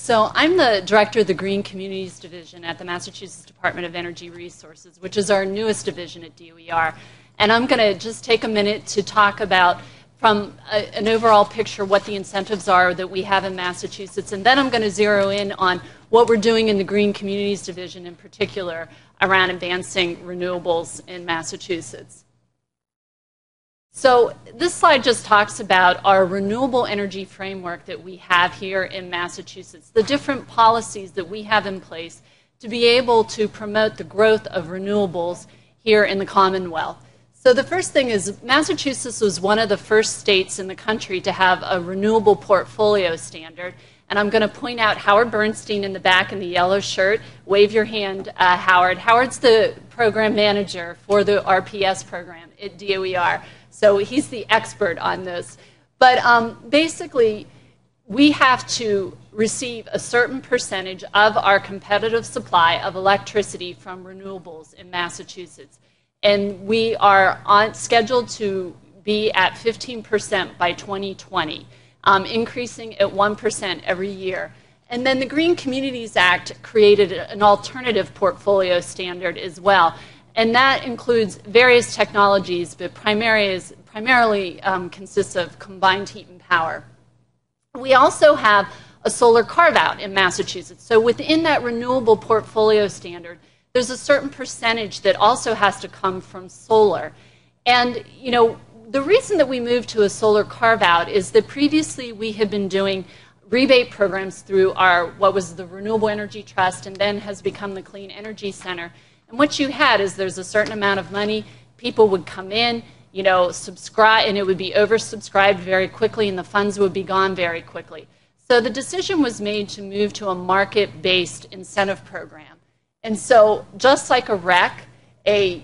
So I'm the director of the Green Communities Division at the Massachusetts Department of Energy Resources, which is our newest division at DOER. And I'm going to just take a minute to talk about, from an overall picture, what the incentives are that we have in Massachusetts. And then I'm going to zero in on what we're doing in the Green Communities Division in particular around advancing renewables in Massachusetts. So this slide just talks about our renewable energy framework that we have here in Massachusetts, the different policies that we have in place to be able to promote the growth of renewables here in the Commonwealth. So the first thing is Massachusetts was one of the first states in the country to have a renewable portfolio standard. And I'm going to point out Howard Bernstein in the back in the yellow shirt. Wave your hand, Howard. Howard's the program manager for the RPS program at DOER. So he's the expert on this. But basically, we have to receive a certain percentage of our competitive supply of electricity from renewables in Massachusetts. And we are scheduled to be at 15% by 2020, increasing at 1% every year. And then the Green Communities Act created an alternative portfolio standard as well. And that includes various technologies, but primarily consists of combined heat and power. We also have a solar carve-out in Massachusetts. So within that renewable portfolio standard, there's a certain percentage that also has to come from solar. And, you know, the reason that we moved to a solar carve-out is that previously we had been doing rebate programs through what was the Renewable Energy Trust and then has become the Clean Energy Center. And what you had is there's a certain amount of money, people would come in, you know, subscribe, and it would be oversubscribed very quickly and the funds would be gone very quickly. So the decision was made to move to a market-based incentive program. And so just like a REC, a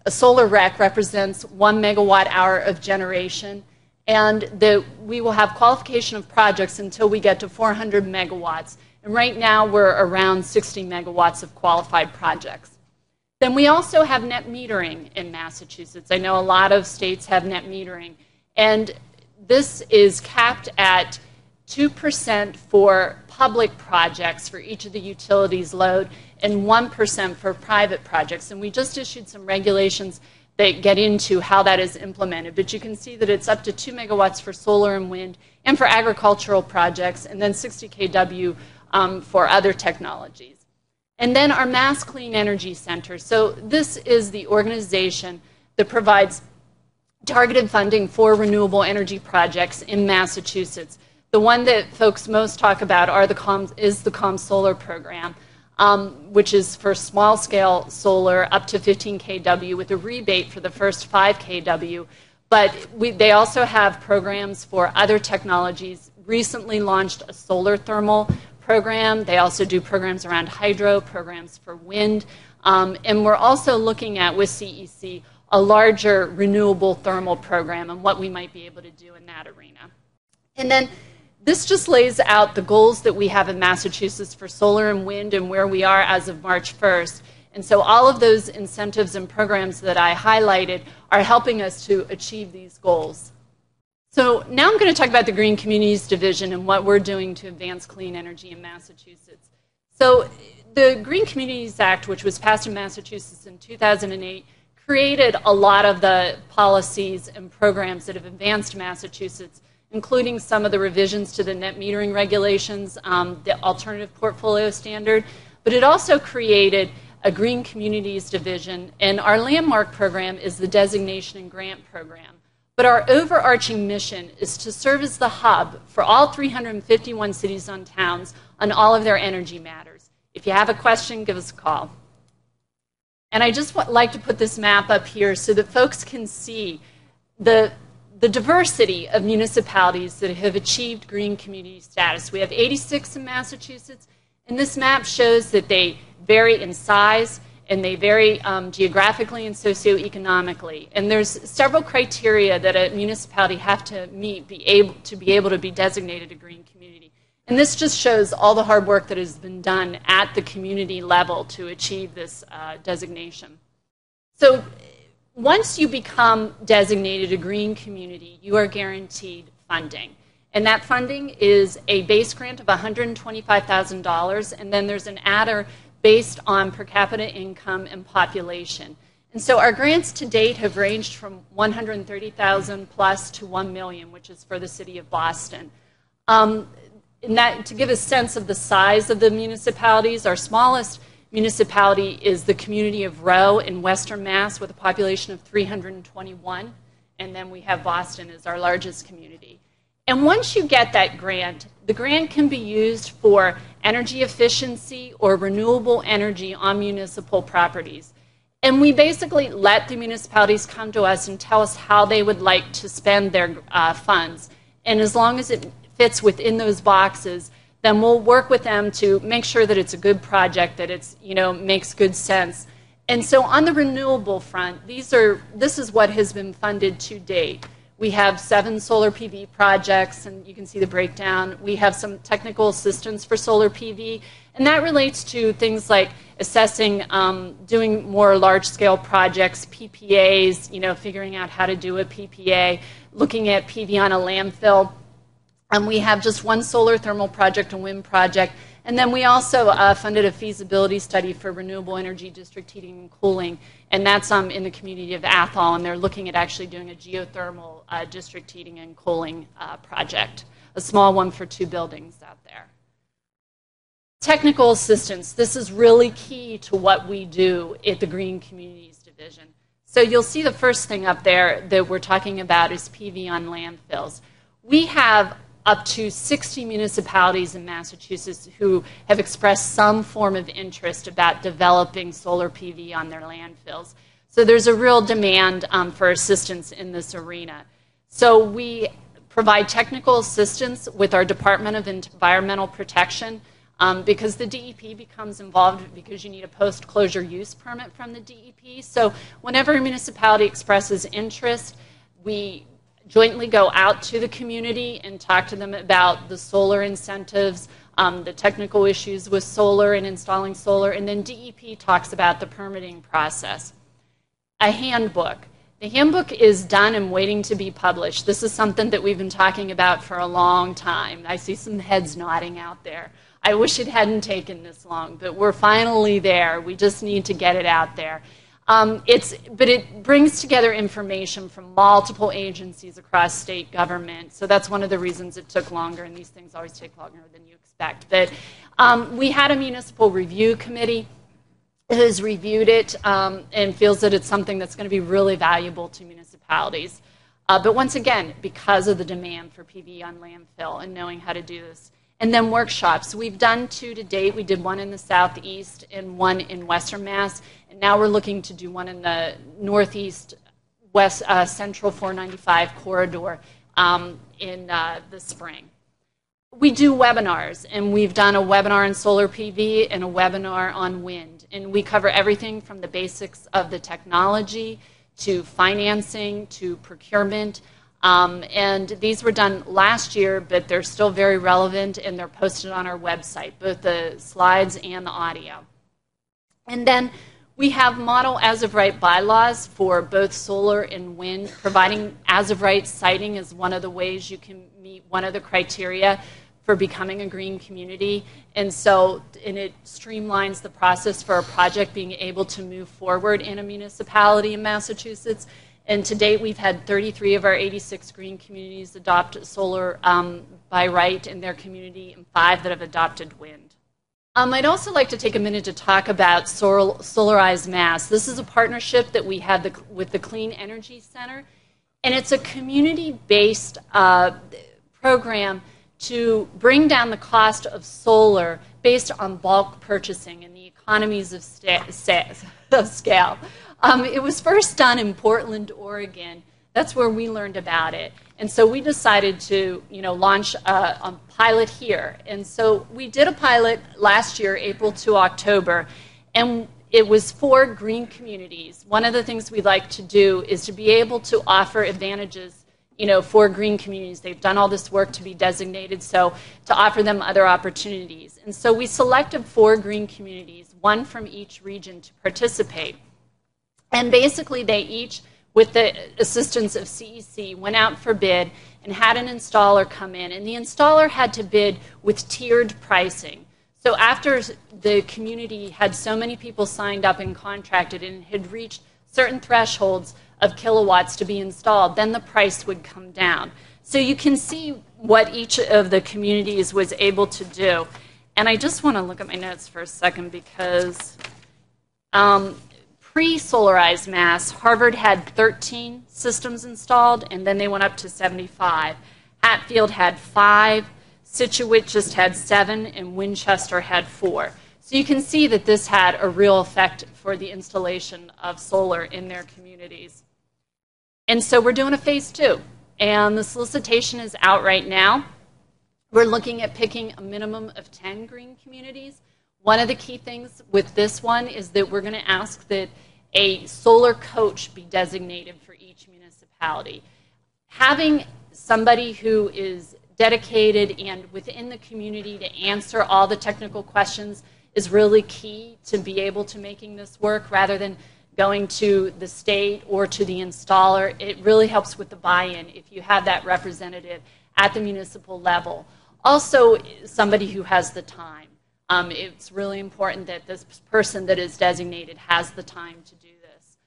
solar REC represents 1 megawatt hour of generation, and we will have qualification of projects until we get to 400 megawatts. And right now we're around 60 megawatts of qualified projects. Then we also have net metering in Massachusetts. I know a lot of states have net metering, and this is capped at 2% for public projects for each of the utilities load and 1% for private projects. And we just issued some regulations that get into how that is implemented. But you can see that it's up to 2 megawatts for solar and wind and for agricultural projects, and then 60 kW for other technologies. And then our Mass Clean Energy Center. So this is the organization that provides targeted funding for renewable energy projects in Massachusetts. The one that folks most talk about is the ComSolar program, which is for small-scale solar up to 15 kW with a rebate for the first 5 kW. But they also have programs for other technologies. Recently launched a solar thermal program. They also do programs around hydro, programs for wind. And we're also looking at, with CEC, a larger renewable thermal program and what we might be able to do in that arena. And then this just lays out the goals that we have in Massachusetts for solar and wind and where we are as of March 1st. And so all of those incentives and programs that I highlighted are helping us to achieve these goals. So now I'm going to talk about the Green Communities Division and what we're doing to advance clean energy in Massachusetts. So the Green Communities Act, which was passed in Massachusetts in 2008, created a lot of the policies and programs that have advanced Massachusetts, including some of the revisions to the net metering regulations, the alternative portfolio standard. But it also created a Green Communities Division, and our landmark program is the Designation and Grant Program. But our overarching mission is to serve as the hub for all 351 cities and towns on all of their energy matters. If you have a question, give us a call. And I just like to put this map up here so that folks can see the diversity of municipalities that have achieved green community status. We have 86 in Massachusetts, and this map shows that they vary in size, and they vary geographically and socioeconomically. And there's several criteria that a municipality have to meet to be able to be designated a green community. And this just shows all the hard work that has been done at the community level to achieve this designation. So once you become designated a green community, you are guaranteed funding. And that funding is a base grant of $125,000, and then there's an adder based on per capita income and population. And so our grants to date have ranged from $130,000 plus to $1 million, which is for the city of Boston. To give a sense of the size of the municipalities, our smallest municipality is the community of Rowe in Western Mass with a population of 321, and then we have Boston as our largest community. And once you get that grant, the grant can be used for energy efficiency or renewable energy on municipal properties. And we basically let the municipalities come to us and tell us how they would like to spend their funds. And as long as it fits within those boxes, then we'll work with them to make sure that it's a good project, that it's, makes good sense. And so on the renewable front, this is what has been funded to date. We have 7 solar PV projects, and you can see the breakdown. We have some technical assistance for solar PV, and that relates to things like assessing, doing more large-scale projects, PPAs, figuring out how to do a PPA, looking at PV on a landfill. We have just 1 solar thermal project, a wind project, and then we also funded a feasibility study for renewable energy district heating and cooling, and that's in the community of Athol, and they're looking at actually doing a geothermal district heating and cooling project, a small one for 2 buildings out there. Technical assistance. This is really key to what we do at the Green Communities Division. So you'll see the first thing up there that we're talking about is PV on landfills. We have up to 60 municipalities in Massachusetts who have expressed some form of interest about developing solar PV on their landfills. So there's a real demand for assistance in this arena. So we provide technical assistance with our Department of Environmental Protection because the DEP becomes involved because you need a post-closure use permit from the DEP. So whenever a municipality expresses interest, we jointly go out to the community and talk to them about the solar incentives, the technical issues with solar and installing solar, and then DEP talks about the permitting process. A handbook. The handbook is done and waiting to be published. This is something that we've been talking about for a long time. I see some heads nodding out there. I wish it hadn't taken this long, but we're finally there. We just need to get it out there. But it brings together information from multiple agencies across state government. So that's one of the reasons it took longer, and these things always take longer than you expect. But we had a municipal review committee that has reviewed it and feels that it's something that's going to be really valuable to municipalities. But once again, because of the demand for PV on landfill and knowing how to do this. And then workshops. We've done 2 to date. We did 1 in the Southeast and 1 in Western Mass. And now we're looking to do 1 in the Northeast West Central 495 corridor in the spring. We do webinars, and we've done a webinar on solar PV and a webinar on wind. And we cover everything from the basics of the technology to financing to procurement. And these were done last year, but they're still very relevant, and they're posted on our website, both the slides and the audio. And then we have model as-of-right bylaws for both solar and wind, providing as-of-right siting is one of the ways you can meet one of the criteria for becoming a green community. And it streamlines the process for a project being able to move forward in a municipality in Massachusetts. And to date, we've had 33 of our 86 green communities adopt solar by right in their community, and 5 that have adopted wind. I'd also like to take a minute to talk about Solarize Mass. This is a partnership that we have with the Clean Energy Center, and it's a community-based program to bring down the cost of solar based on bulk purchasing and the economies of scale. It was first done in Portland, Oregon. That's where we learned about it. And so we decided to launch a pilot here. And so we did a pilot last year, April to October, and it was for green communities. One of the things we like to do is to be able to offer advantages for green communities. They've done all this work to be designated, so to offer them other opportunities. And so we selected 4 green communities, 1 from each region to participate. And basically they each with the assistance of CEC, went out for bid and had an installer come in. And the installer had to bid with tiered pricing. So after the community had so many people signed up and contracted and had reached certain thresholds of kilowatts to be installed, then the price would come down. So you can see what each of the communities was able to do. And I just want to look at my notes for a second because pre-solarized Mass, Harvard had 13 systems installed, and then they went up to 75. Hatfield had 5, Scituate just had 7, and Winchester had 4. So you can see that this had a real effect for the installation of solar in their communities. And so we're doing a phase 2, and the solicitation is out right now. We're looking at picking a minimum of 10 green communities. One of the key things with this one is that we're going to ask that a solar coach be designated for each municipality. Having somebody who is dedicated and within the community to answer all the technical questions is really key to be able to making this work rather than going to the state or to the installer. It really helps with the buy-in if you have that representative at the municipal level. Also, somebody who has the time. It's really important that this person that is designated has the time to do this.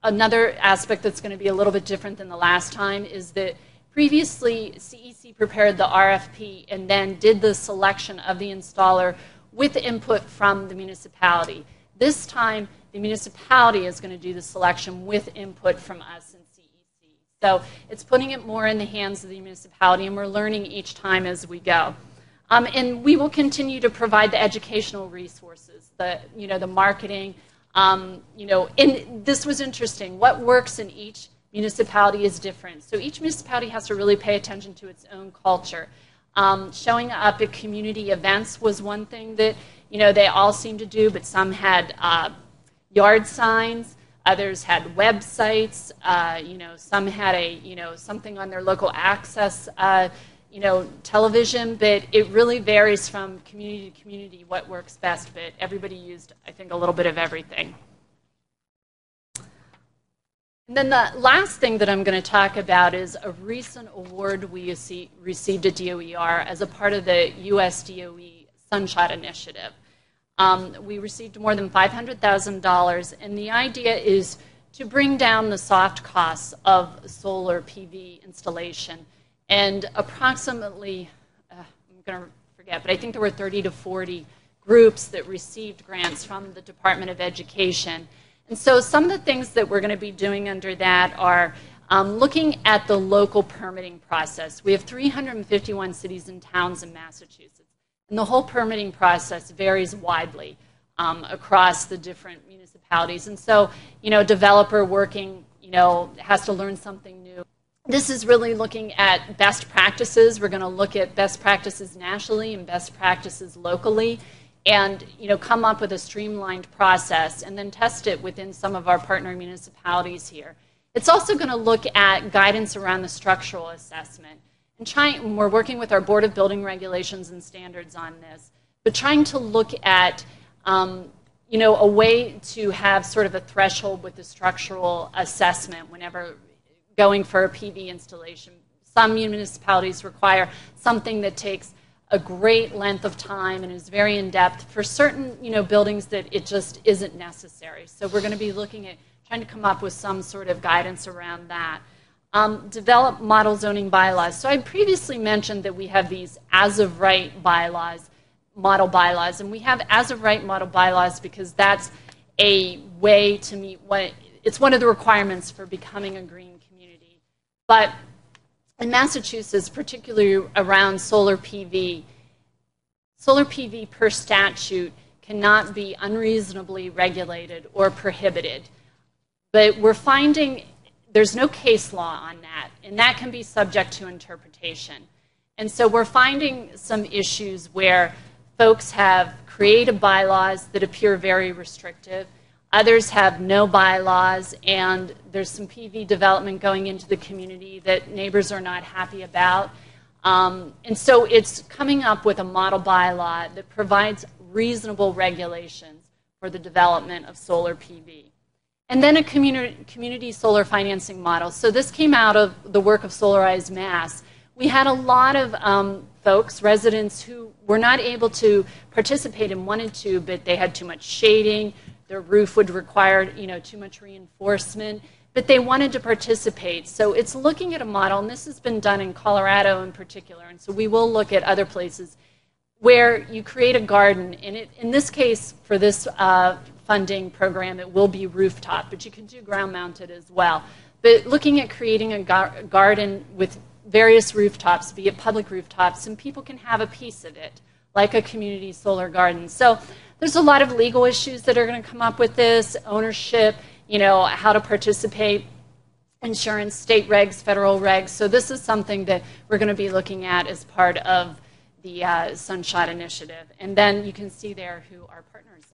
Another aspect that's going to be a little bit different than the last time is that previously CEC prepared the RFP and then did the selection of the installer with input from the municipality. This time, the municipality is going to do the selection with input from us and CEC. So it's putting it more in the hands of the municipality, and we're learning each time as we go. And we will continue to provide the educational resources, the marketing. And this was interesting. What works in each municipality is different. So each municipality has to really pay attention to its own culture. Showing up at community events was one thing that they all seemed to do, but some had yard signs, others had websites. Some had something on their local access. Television, but it really varies from community to community what works best, but everybody used, I think, a little bit of everything. And then the last thing that I'm going to talk about is a recent award we received at DOER as a part of the US DOE Sunshot Initiative. We received more than $500,000, and the idea is to bring down the soft costs of solar PV installation. And approximately, I'm going to forget, but I think there were 30 to 40 groups that received grants from the Department of Education. And so some of the things that we're going to be doing under that are looking at the local permitting process. We have 351 cities and towns in Massachusetts, and the whole permitting process varies widely across the different municipalities. And so, a developer working, has to learn something new. This is really looking at best practices. We're going to look at best practices nationally and best practices locally and come up with a streamlined process and then test it within some of our partner municipalities here. It's also going to look at guidance around the structural assessment. And we're working with our Board of Building Regulations and Standards on this, but trying to look at a way to have sort of a threshold with the structural assessment whenever going for a PV installation. Some municipalities require something that takes a great length of time and is very in-depth. For certain buildings that it just isn't necessary. So we're going to be looking at trying to come up with some sort of guidance around that. Develop model zoning bylaws. So I previously mentioned that we have these as-of-right bylaws, model bylaws, and we have as-of-right model bylaws because that's a way to meet it's one of the requirements for becoming a green community. But in Massachusetts, particularly around solar PV per statute cannot be unreasonably regulated or prohibited. But we're finding there's no case law on that, and that can be subject to interpretation. And so we're finding some issues where folks have created bylaws that appear very restrictive. Others have no bylaws, and there's some PV development going into the community that neighbors are not happy about. And so it's coming up with a model bylaw that provides reasonable regulations for the development of solar PV. And then a community solar financing model. So this came out of the work of Solarize Mass. We had a lot of folks, residents, who were not able to participate and wanted to, but they had too much shading. Their roof would require, too much reinforcement, but they wanted to participate. So it's looking at a model, and this has been done in Colorado in particular, and so we will look at other places where you create a garden. And in this case, for this funding program, it will be rooftop, but you can do ground-mounted as well. But looking at creating a garden with various rooftops, be it public rooftops, and people can have a piece of it, like a community solar garden. So there's a lot of legal issues that are going to come up with this, ownership, how to participate, insurance, state regs, federal regs. So this is something that we're going to be looking at as part of the Sunshot Initiative. And then you can see there who our